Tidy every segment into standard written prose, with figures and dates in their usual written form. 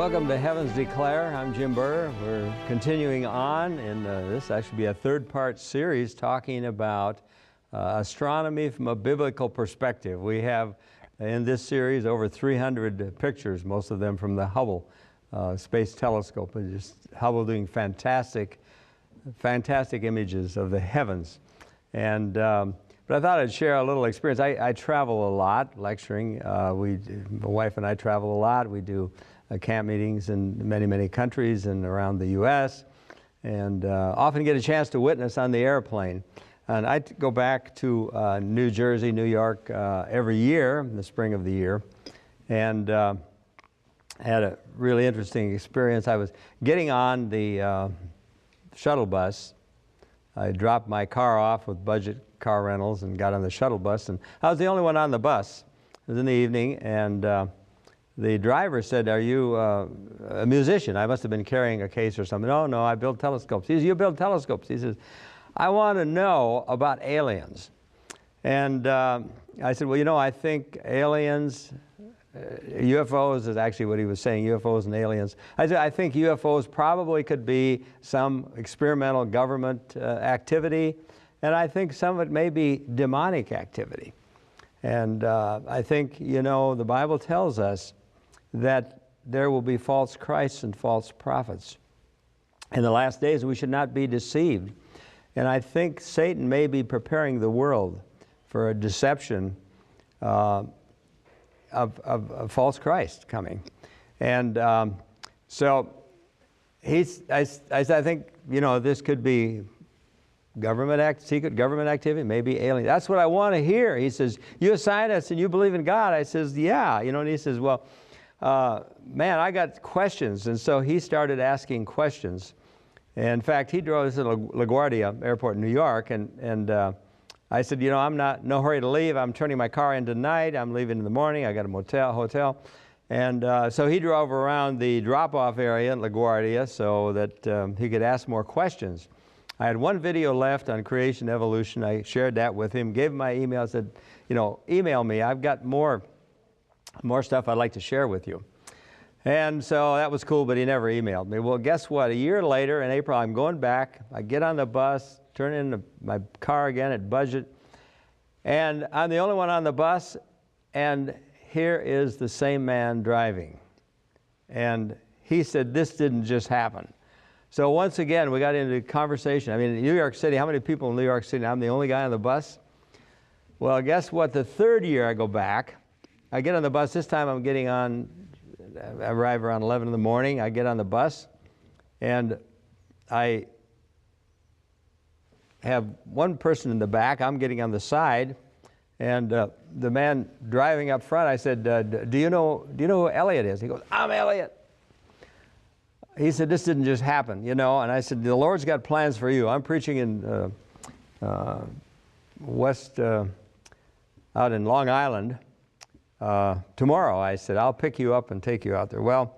Welcome to Heavens Declare. I'm Jim Burr. We're continuing on in this actually be a third-part series talking about astronomy from a biblical perspective. We have in this series over 300 pictures, most of them from the Hubble Space Telescope. Just Hubble doing fantastic images of the heavens. And but I thought I'd share a little experience. I travel a lot lecturing. My wife and I travel a lot. We do camp meetings in many countries and around the U.S. and often get a chance to witness on the airplane. And I go back to New Jersey, New York every year in the spring of the year, and had a really interesting experience. I was getting on the shuttle bus. I dropped my car off with budget car rentals and got on the shuttle bus, and I was the only one on the bus. It was in the evening, and the driver said, "Are you a musician?" I must have been carrying a case or something. No, I build telescopes. He says, "You build telescopes?" He says, "I want to know about aliens." And I said, "Well, you know, I think aliens, UFOs is actually what he was saying, UFOs and aliens. I said, I think UFOs probably could be some experimental government activity, and I think some of it may be demonic activity. And I think, you know, the Bible tells us that there will be false Christs and false prophets. In the last days, we should not be deceived. And I think Satan may be preparing the world for a deception of false Christ coming." And so I think, you know, this could be secret government activity, maybe alien. That's what I want to hear. He says, "You a scientist and you believe in God?" I says, "Yeah." You know, and he says, "Well, man, I got questions." And so he started asking questions. And in fact, he drove us to LaGuardia Airport in New York, and I said, "You know, I'm no hurry to leave. I'm turning my car in tonight. I'm leaving in the morning. I got a hotel." And so he drove around the drop-off area in LaGuardia so that he could ask more questions. I had one video left on creation evolution. I shared that with him, gave him my email. I said, "You know, email me. I've got more stuff I'd like to share with you." And so that was cool, but he never emailed me. Well, guess what? A year later, in April, I'm going back. I get on the bus, turn in my car again at budget, and I'm the only one on the bus, and here is the same man driving. And he said, "This didn't just happen." So once again, we got into conversation. I mean, in New York City, how many people in New York City? I'm the only guy on the bus. Well, guess what? The third year I go back, I get on the bus. This time I'm getting on, I arrive around 11 in the morning. I get on the bus, and I have one person in the back. I'm getting on the side, and the man driving up front, I said, do you know who Elliot is?" He goes, "I'm Elliot." He said, "This didn't just happen, you know." And I said, "The Lord's got plans for you. I'm preaching in out in Long Island tomorrow." I said, "I'll pick you up and take you out there." Well,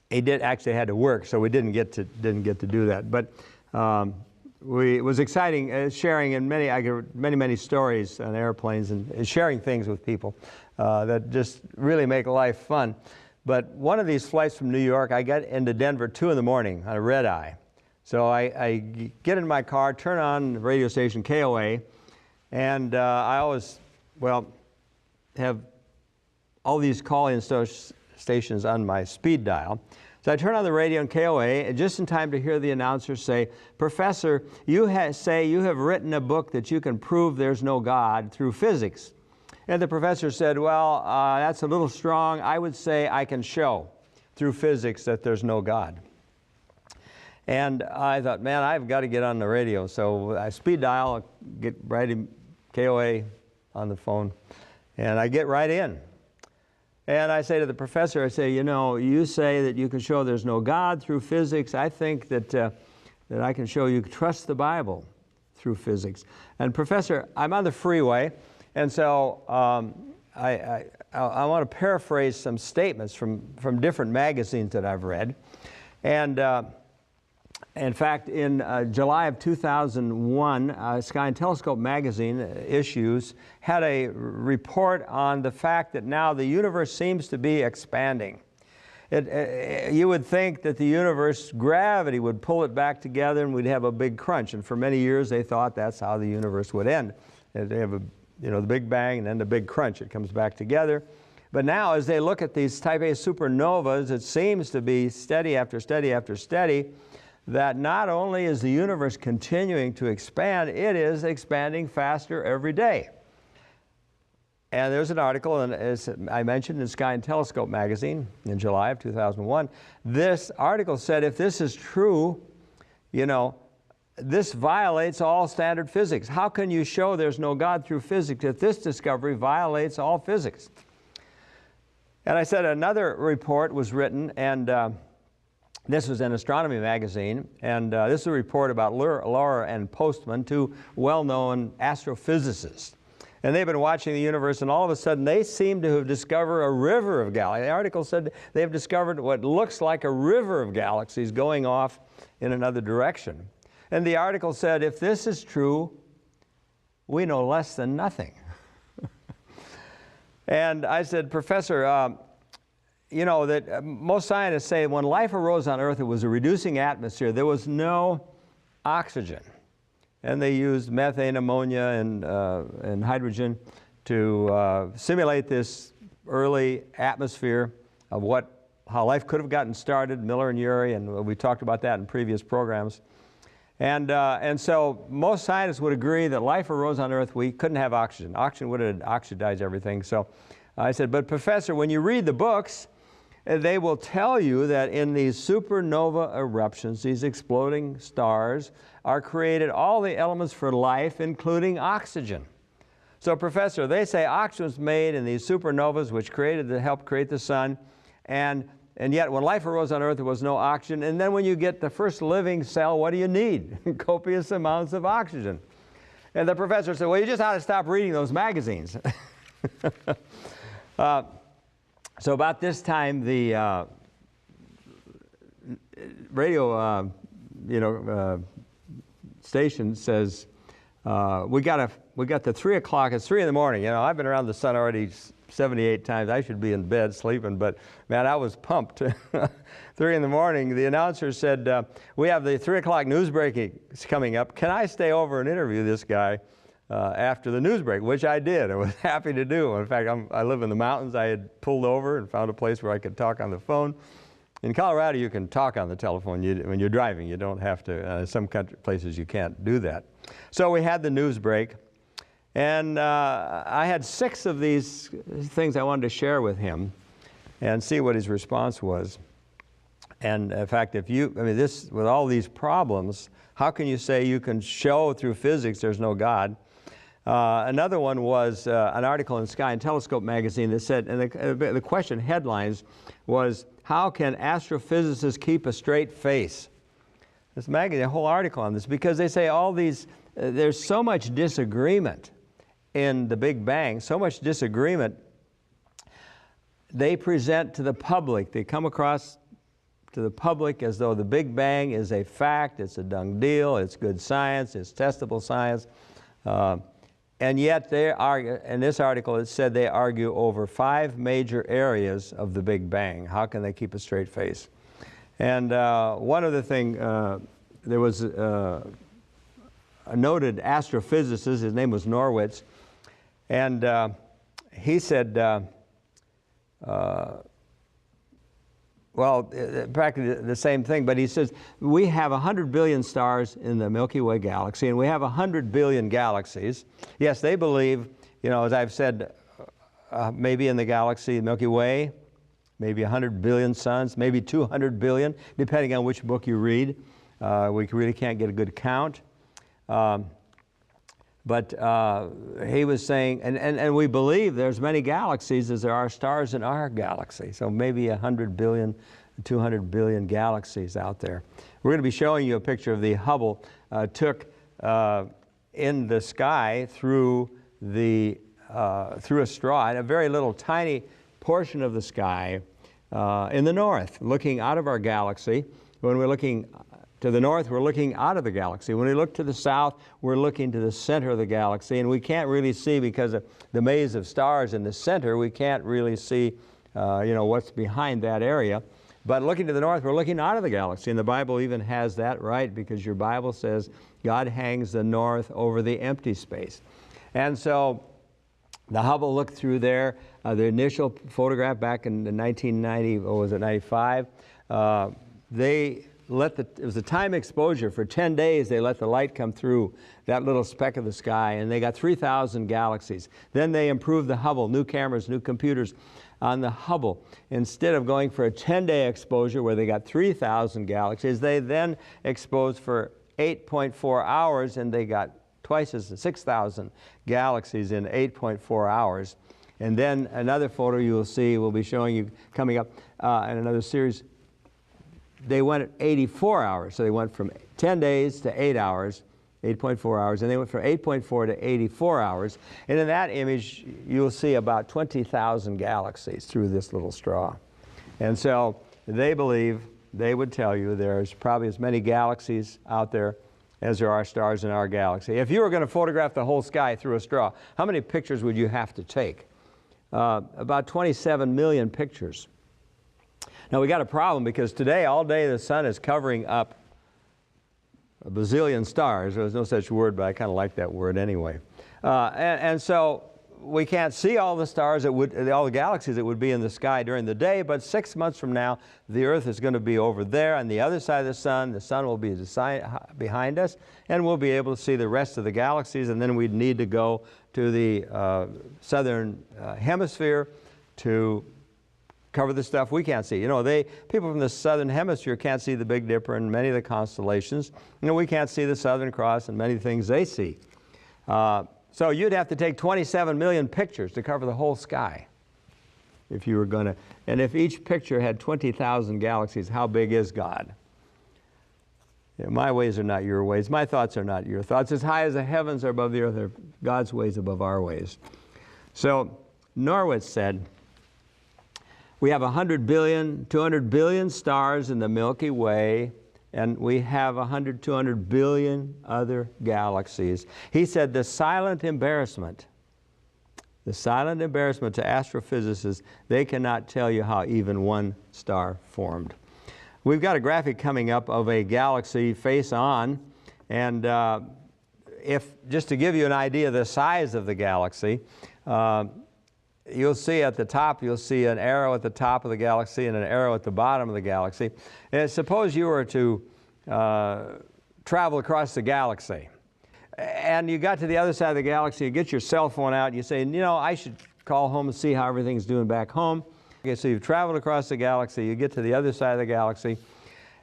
he did actually had to work, so we didn't get to do that. But it was exciting sharing in many stories on airplanes and sharing things with people that just really make life fun. But one of these flights from New York, I got into Denver 2 in the morning on a red eye. So I get in my car, turn on the radio station KOA, and I always, have all these call-in stations on my speed dial. So I turn on the radio in KOA, just in time to hear the announcer say, "Professor, you say you have written a book that you can prove there's no God through physics." And the professor said, "Well, that's a little strong. I would say I can show through physics that there's no God." And I thought, man, I've got to get on the radio. So I speed dial, get right in KOA on the phone, and I get right in. And I say to the professor, I say, "You know, you say that you can show there's no God through physics. I think that I can show you trust the Bible through physics." And Professor, I'm on the freeway, and so I want to paraphrase some statements from different magazines that I've read. And in fact, in July of 2001, Sky and Telescope magazine issues had a report on the fact that now the universe seems to be expanding. You would think that the universe gravity would pull it back together and we'd have a big crunch. And for many years they thought that's how the universe would end. They have the Big Bang and then the big crunch. It comes back together. But now as they look at these type A supernovas, it seems to be steady after steady after steady that not only is the universe continuing to expand, it is expanding faster every day. And there's an article, and as I mentioned, in Sky and Telescope magazine in July of 2001. This article said if this is true, this violates all standard physics. How can you show there's no God through physics if this discovery violates all physics? And I said another report was written, and this was in Astronomy magazine, and this is a report about Laura and Postman, two well-known astrophysicists. And they've been watching the universe, and all of a sudden they seem to have discovered a river of galaxies. The article said they've discovered what looks like a river of galaxies going off in another direction. And the article said, if this is true, we know less than nothing. And I said, Professor, you know that most scientists say when life arose on Earth, it was a reducing atmosphere. There was no oxygen. And they used methane, ammonia, and hydrogen to simulate this early atmosphere of how life could have gotten started, Miller and Urey, and we talked about that in previous programs. And so most scientists would agree that life arose on Earth, we couldn't have oxygen. Oxygen would have oxidized everything. So I said, but Professor, when you read the books, they will tell you that in these supernova eruptions, these exploding stars, are created all the elements for life, including oxygen. So Professor, they say oxygen was made in these supernovas, which helped create the sun, and yet when life arose on Earth, there was no oxygen. And then when you get the first living cell, what do you need? Copious amounts of oxygen. And the professor said, well, you just ought to stop reading those magazines. So about this time, the radio, station says, we got the 3 o'clock. It's 3 in the morning. I've been around the sun already 78 times. I should be in bed sleeping, but man, I was pumped. 3 in the morning, the announcer said, we have the 3 o'clock news break coming up. Can I stay over and interview this guy after the news break? Which I did. I was happy to do. In fact, I live in the mountains. I had pulled over and found a place where I could talk on the phone. In Colorado, you can talk on the telephone when you're driving. You don't have to. Some places you can't do that. So we had the news break. And I had 6 of these things I wanted to share with him and see what his response was. And in fact, with all these problems, how can you say you can show through physics there's no God? Another one was an article in Sky and Telescope magazine that said, and the question headlines was, how can astrophysicists keep a straight face? This magazine, a whole article on this, because they say there's so much disagreement in the Big Bang, so much disagreement, they present to the public. They come across to the public as though the Big Bang is a fact, it's a done deal, it's good science, it's testable science. And yet they argue, in this article it said they argue over 5 major areas of the Big Bang. How can they keep a straight face? And one other thing, there was a noted astrophysicist, his name was Norwitz, and he said, well, practically the same thing, but he says, we have 100 billion stars in the Milky Way galaxy, and we have 100 billion galaxies. Yes, they believe, as I've said, maybe in the galaxy, Milky Way, maybe 100 billion suns, maybe 200 billion, depending on which book you read. We really can't get a good count. But he was saying, and we believe there's many galaxies as there are stars in our galaxy. So maybe 100 billion, 200 billion galaxies out there. We're going to be showing you a picture of the Hubble took in the sky through a straw, in a very little tiny portion of the sky in the north, looking out of our galaxy. When we're looking to the north, we're looking out of the galaxy. When we look to the south, we're looking to the center of the galaxy. And we can't really see, because of the maze of stars in the center, we can't really see what's behind that area. But looking to the north, we're looking out of the galaxy, and the Bible even has that right, because your Bible says God hangs the north over the empty space. And so the Hubble looked through there. The initial photograph back in 1990, or was it 95? It was a time exposure. For 10 days, they let the light come through that little speck of the sky, and they got 3,000 galaxies. Then they improved the Hubble, new cameras, new computers on the Hubble. Instead of going for a 10-day exposure where they got 3,000 galaxies, they then exposed for 8.4 hours, and they got twice as 6,000 galaxies in 8.4 hours. And then another photo you will see, we'll be showing you coming up in another series. They went at 84 hours, so they went from 10 days to 8 hours, 8.4 hours, and they went from 8.4 to 84 hours. And in that image, you'll see about 20,000 galaxies through this little straw. And so they believe, they would tell you, there's probably as many galaxies out there as there are stars in our galaxy. If you were going to photograph the whole sky through a straw, how many pictures would you have to take? About 27 million pictures. Now we got a problem, because today, all day, the sun is covering up a bazillion stars. There's no such word, but I kind of like that word anyway. And so we can't see all the stars, all the galaxies that would be in the sky during the day, but 6 months from now, the Earth is going to be over there on the other side of the sun will be behind us, and we'll be able to see the rest of the galaxies, and then we'd need to go to the southern hemisphere to cover the stuff we can't see. You know, people from the southern hemisphere can't see the Big Dipper and many of the constellations. You know, we can't see the Southern Cross and many things they see. So you'd have to take 27 million pictures to cover the whole sky if you were going to. And if each picture had 20,000 galaxies, how big is God? You know, my ways are not your ways. My thoughts are not your thoughts. As high as the heavens are above the earth, are God's ways above our ways. So Norwitz said, we have 100 billion, 200 billion stars in the Milky Way, and we have 100, 200 billion other galaxies. He said the silent embarrassment to astrophysicists, they cannot tell you how even one star formed. We've got a graphic coming up of a galaxy face on, and just to give you an idea of the size of the galaxy, you'll see at the top, you'll see an arrow at the top of the galaxy and an arrow at the bottom of the galaxy. And suppose you were to travel across the galaxy, and you got to the other side of the galaxy, you get your cell phone out, and you say, you know, I should call home and see how everything's doing back home. Okay, so you've traveled across the galaxy, you get to the other side of the galaxy,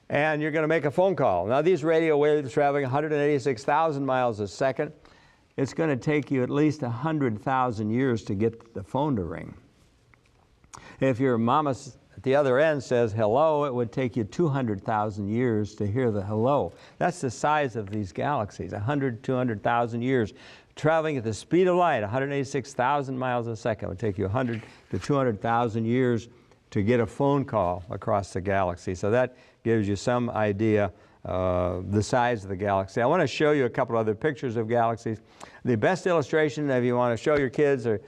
and you're going to make a phone call. Now, these radio waves are traveling 186,000 miles a second. It's going to take you at least 100,000 years to get the phone to ring. If your mama at the other end says hello, it would take you 200,000 years to hear the hello. That's the size of these galaxies, 100, 200,000 years. Traveling at the speed of light, 186,000 miles a second, would take you 100 to 200,000 years to get a phone call across the galaxy. So that gives you some idea the size of the galaxy. I want to show you a couple other pictures of galaxies. The best illustration, if you want to show your kids, or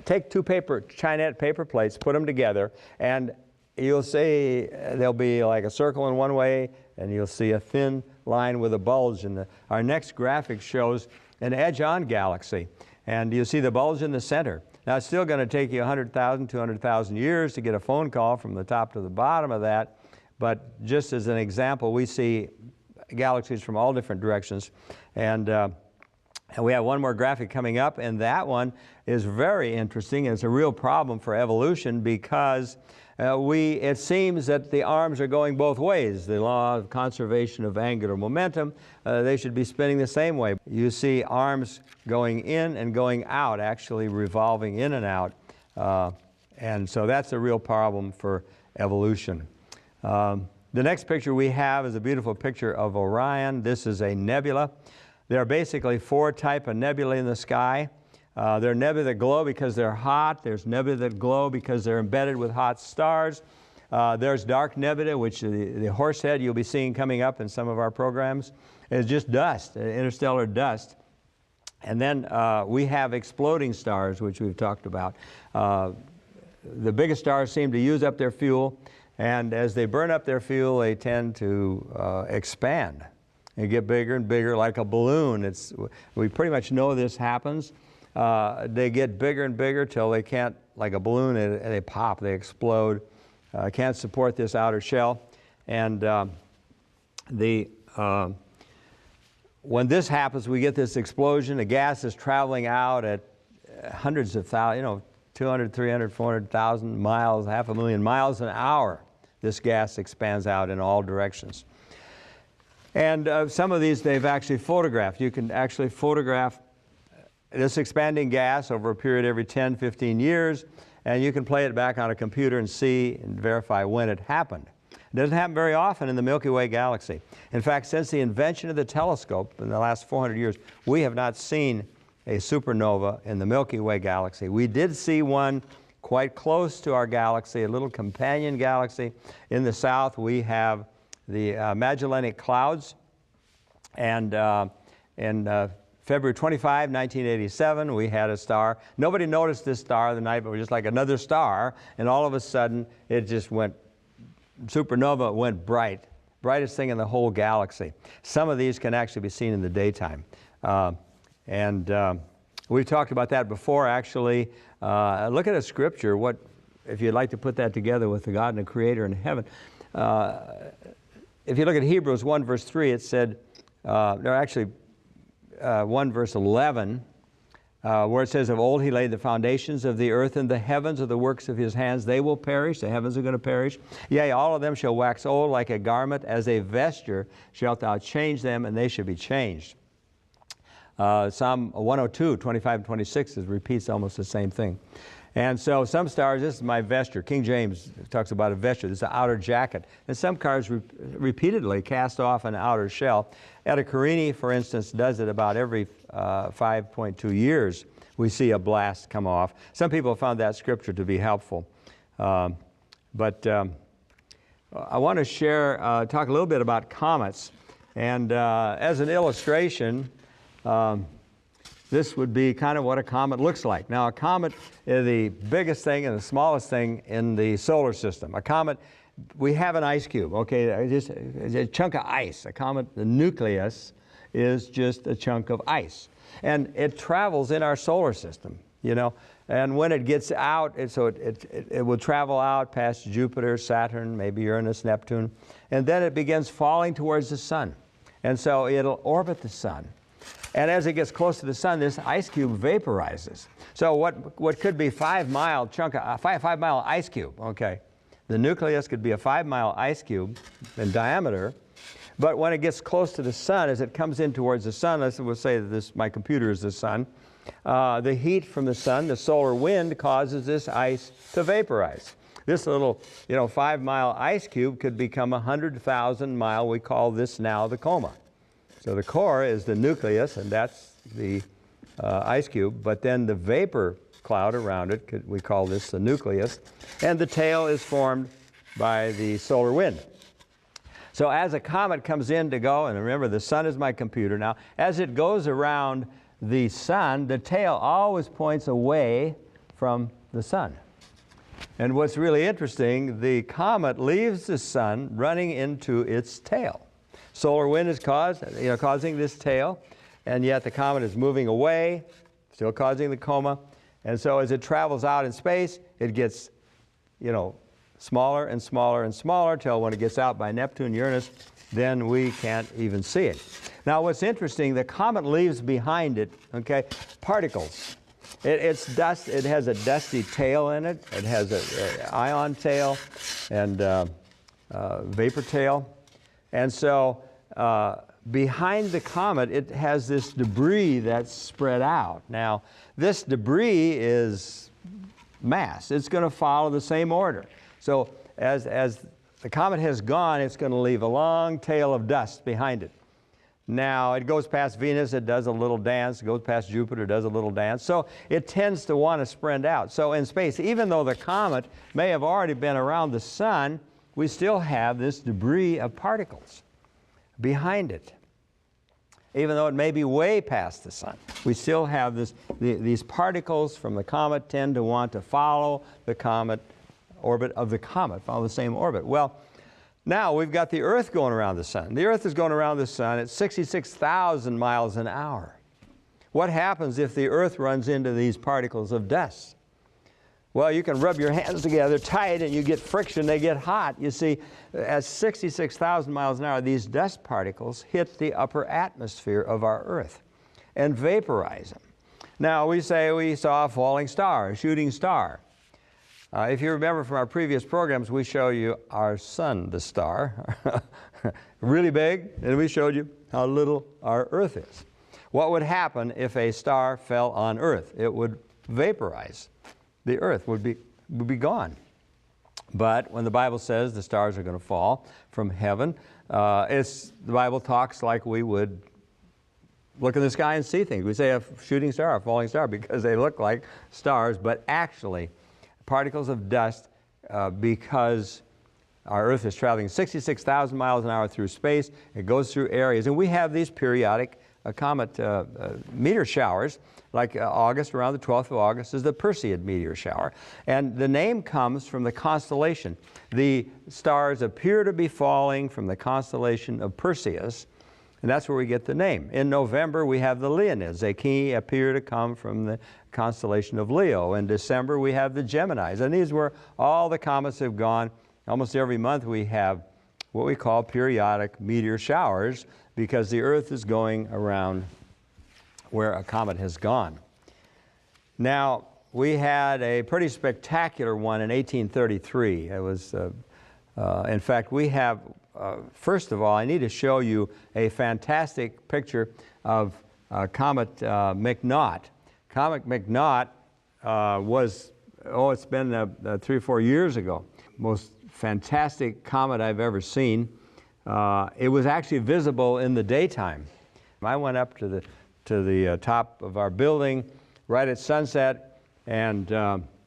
take two Chinette paper plates, put them together, and you'll see there'll be like a circle in one way, and you'll see a thin line with a bulge. And our next graphic shows an edge-on galaxy, and you see the bulge in the center. Now, it's still going to take you 100,000, 200,000 years to get a phone call from the top to the bottom of that. But just as an example, we see galaxies from all different directions. And we have one more graphic coming up, and that one is very interesting. It's a real problem for evolution, because it seems that the arms are going both ways. The law of conservation of angular momentum, they should be spinning the same way. You see arms going in and going out, actually revolving in and out. And so that's a real problem for evolution. The next picture we have is a beautiful picture of Orion. This is a nebula. There are basically four types of nebulae in the sky. There are nebulae that glow because they're hot. There's nebulae that glow because they're embedded with hot stars. There's dark nebulae, which the horsehead you'll be seeing coming up in some of our programs is just dust, interstellar dust. And then we have exploding stars, which we've talked about. The biggest stars seem to use up their fuel. And as they burn up their fuel, they tend to expand and get bigger and bigger like a balloon. We pretty much know this happens. They get bigger and bigger till they can't, like a balloon, they pop, they explode. Can't support this outer shell. And when this happens, we get this explosion. The gas is traveling out at hundreds of thousands, 200, 300, 400,000 miles, 500,000 miles an hour. This gas expands out in all directions. And some of these they've actually photographed. You can actually photograph this expanding gas over a period every 10, 15 years, and you can play it back on a computer and see and verify when it happened. It doesn't happen very often in the Milky Way galaxy. In fact, since the invention of the telescope in the last 400 years, we have not seen a supernova in the Milky Way galaxy. We did see one quite close to our galaxy, a little companion galaxy. In the south, we have the Magellanic Clouds. And in February 25, 1987, we had a star. Nobody noticed this star the night, but it was just like another star. And all of a sudden, it just went, supernova went bright. Brightest thing in the whole galaxy. Some of these can actually be seen in the daytime. We've talked about that before, actually. Look at a scripture. If you'd like to put that together with the God and the Creator in heaven. If you look at Hebrews 1 verse 3, it said, 1 verse 11, where it says, of old he laid the foundations of the earth, and the heavens are the works of his hands. They will perish. The heavens are going to perish. Yea, all of them shall wax old like a garment. As a vesture shalt thou change them, and they shall be changed. Psalm 102, 25 and 26 repeats almost the same thing. And so some stars, this is my vesture. King James talks about a vesture. This is an outer jacket. And some stars repeatedly cast off an outer shell. Eta Carini, for instance, does it about every 5.2 years. We see a blast come off. Some people found that scripture to be helpful. I want to talk a little bit about comets. And as an illustration, this would be kind of what a comet looks like. Now, a comet is the biggest thing and the smallest thing in the solar system. A comet, we have an ice cube, okay, just a chunk of ice. A comet, the nucleus, is just a chunk of ice. And it travels in our solar system, you know. And when it gets out, it will travel out past Jupiter, Saturn, maybe Uranus, Neptune, and then it begins falling towards the sun. And so it'll orbit the sun. And as it gets close to the sun, this ice cube vaporizes. So what could be 5-mile chunk, a 5-mile ice cube, okay? The nucleus could be a 5-mile ice cube in diameter, but when it gets close to the sun, as it comes in towards the sun, we'll say that my computer is the sun, the heat from the sun, the solar wind, causes this ice to vaporize. This little, 5-mile ice cube could become 100,000-mile. We call this now the coma. So the core is the nucleus, and that's the ice cube, but then the vapor cloud around it, we call this the nucleus, and the tail is formed by the solar wind. So as a comet comes in to go, and remember the sun is my computer now, as it goes around the sun, the tail always points away from the sun. And what's really interesting, the comet leaves the sun running into its tail. Solar wind is causing this tail, and yet the comet is moving away, still causing the coma. And so as it travels out in space, it gets, smaller and smaller and smaller till when it gets out by Neptune, Uranus, then we can't even see it. Now what's interesting, the comet leaves behind it, particles. It's dust. It has a dusty tail in it. It has an ion tail and vapor tail. And so behind the comet, it has this debris that's spread out. Now, this debris is mass. It's going to follow the same order. So as the comet has gone, it's going to leave a long tail of dust behind it. Now, it goes past Venus, it does a little dance. It goes past Jupiter, it does a little dance. So it tends to want to spread out. So in space, even though the comet may have already been around the sun, we still have this debris of particles behind it. Even though it may be way past the sun, we still have these particles from the comet tend to want to follow the comet orbit of the comet, follow the same orbit. Well, now we've got the Earth going around the Sun. The Earth is going around the Sun at 66,000 miles an hour. What happens if the Earth runs into these particles of dust? Well, you can rub your hands together tight and you get friction, they get hot. You see, at 66,000 miles an hour, these dust particles hit the upper atmosphere of our Earth and vaporize them. Now, we say we saw a falling star, a shooting star. If you remember from our previous programs, we show you our sun, the star, really big, and we showed you how little our Earth is. What would happen if a star fell on Earth? It would vaporize. The Earth would be gone. But when the Bible says the stars are going to fall from heaven, the Bible talks like we would look in the sky and see things. We say a shooting star, a falling star, because they look like stars, but actually particles of dust, because our Earth is traveling 66,000 miles an hour through space. It goes through areas, and we have these periodic comet meteor showers, like August, around the 12th of August is the Perseid meteor shower. And the name comes from the constellation. The stars appear to be falling from the constellation of Perseus, and that's where we get the name. In November, we have the Leonids. They appear to come from the constellation of Leo. In December, we have the Geminis. And these were all the comets have gone. Almost every month we have what we call periodic meteor showers, because the Earth is going around where a comet has gone. Now, we had a pretty spectacular one in 1833. It was, in fact, we have, first of all, I need to show you a fantastic picture of Comet McNaught. Comet McNaught was, it's been 3 or 4 years ago. Most fantastic comet I've ever seen. It was actually visible in the daytime. I went up to the top of our building right at sunset, and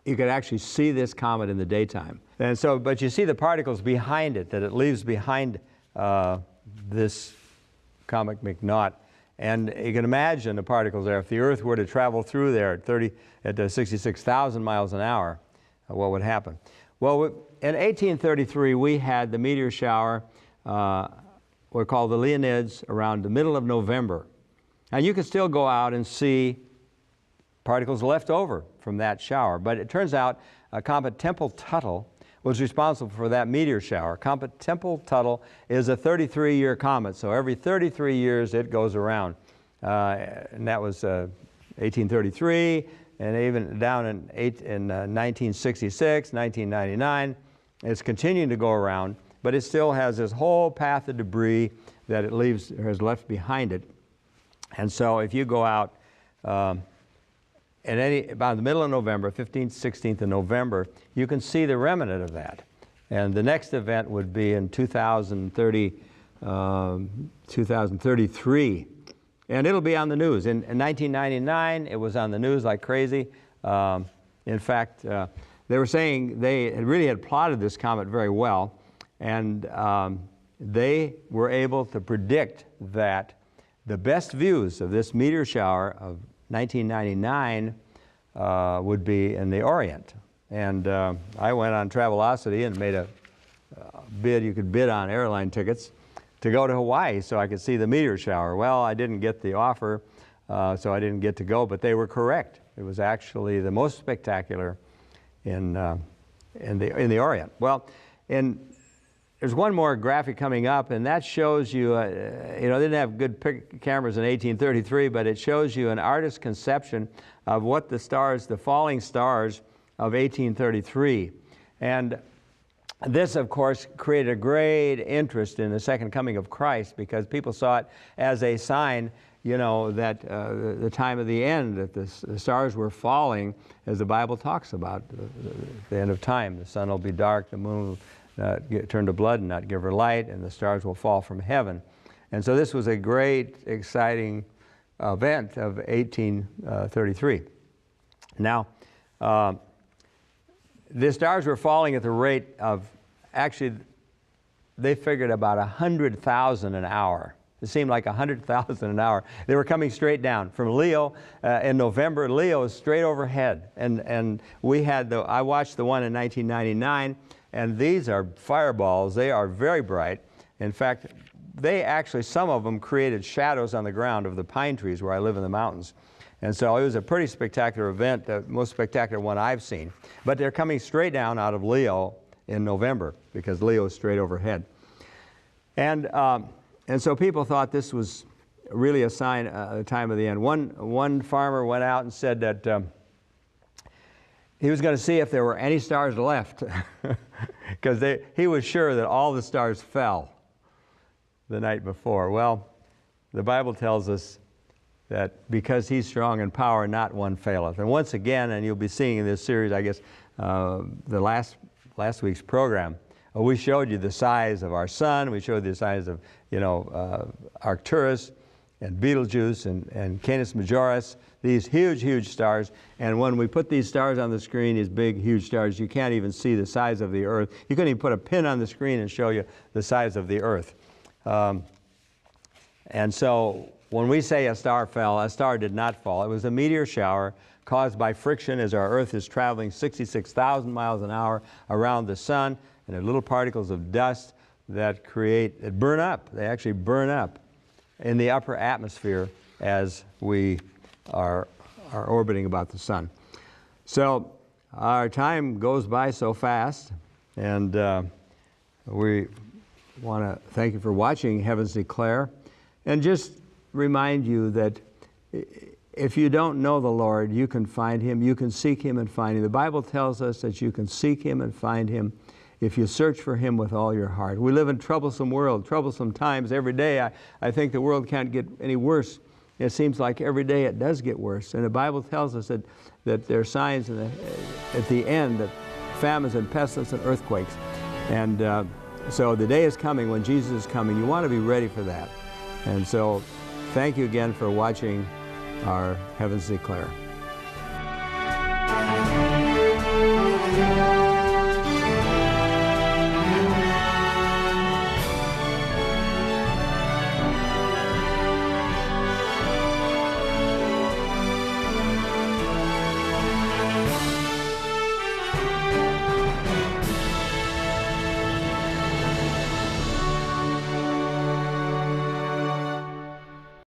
you could actually see this comet in the daytime. And so, but you see the particles behind it, that it leaves behind this Comet McNaught. And you can imagine the particles there. If the Earth were to travel through there at 66,000 miles an hour, what would happen? Well, in 1833, we had the meteor shower, we're called the Leonids, around the middle of November. And you can still go out and see particles left over from that shower. But it turns out Comet Tempel-Tuttle was responsible for that meteor shower. Comet Tempel-Tuttle is a 33-year comet, so every 33 years it goes around. And that was 1833, and even down in 1966, 1999. It's continuing to go around, but it still has this whole path of debris that it has left behind it. And so if you go out about the middle of November, 15th, 16th of November, you can see the remnant of that. And the next event would be in 2033. And it'll be on the news. In 1999, it was on the news like crazy. In fact, they were saying they really had plotted this comet very well. And they were able to predict that the best views of this meteor shower of 1999 would be in the Orient. And I went on Travelocity and made a bid. You could bid on airline tickets to go to Hawaii so I could see the meteor shower. Well, I didn't get the offer, so I didn't get to go, but they were correct. It was actually the most spectacular in the Orient. Well, there's one more graphic coming up, and that shows you, they didn't have good cameras in 1833, but it shows you an artist's conception of what the stars, the falling stars of 1833. And this, of course, created a great interest in the second coming of Christ, because people saw it as a sign, that the time of the end, that the stars were falling, as the Bible talks about, the end of time. The sun will be dark, the moon will turn to blood and not give her light, and the stars will fall from heaven. And so this was a great, exciting event of 1833. Now, the stars were falling at the rate of, actually, they figured about 100,000 an hour. It seemed like 100,000 an hour. They were coming straight down from Leo in November. Leo is straight overhead, and we had I watched the one in 1999, and these are fireballs. They are very bright. In fact, they actually, some of them created shadows on the ground of the pine trees where I live in the mountains. And so it was a pretty spectacular event, the most spectacular one I've seen. But they're coming straight down out of Leo in November because Leo is straight overhead. And so people thought this was really a sign of the time of the end. One farmer went out and said that he was going to see if there were any stars left because he was sure that all the stars fell the night before. Well, the Bible tells us that because he's strong in power, not one faileth. And once again, and you'll be seeing in this series, I guess, the last week's program, we showed you the size of our sun. We showed you the size of, Arcturus and Betelgeuse and Canis Majoris, these huge, huge stars. And when we put these stars on the screen, these big, huge stars, you can't even see the size of the Earth. You couldn't even put a pin on the screen and show you the size of the Earth. And so when we say a star fell, a star did not fall. It was a meteor shower caused by friction as our Earth is traveling 66,000 miles an hour around the sun, and there are little particles of dust that burn up. They actually burn up in the upper atmosphere as we are orbiting about the sun. So our time goes by so fast, and we want to thank you for watching Heavens Declare, and just remind you that if you don't know the Lord, you can find Him, you can seek Him and find Him. The Bible tells us that you can seek Him and find Him if you search for Him with all your heart. We live in a troublesome world, troublesome times every day. I think the world can't get any worse. It seems like every day it does get worse. And the Bible tells us that there are signs at the end of famines and pestilence and earthquakes. And so the day is coming when Jesus is coming. You want to be ready for that. And so thank you again for watching our Heavens Declare.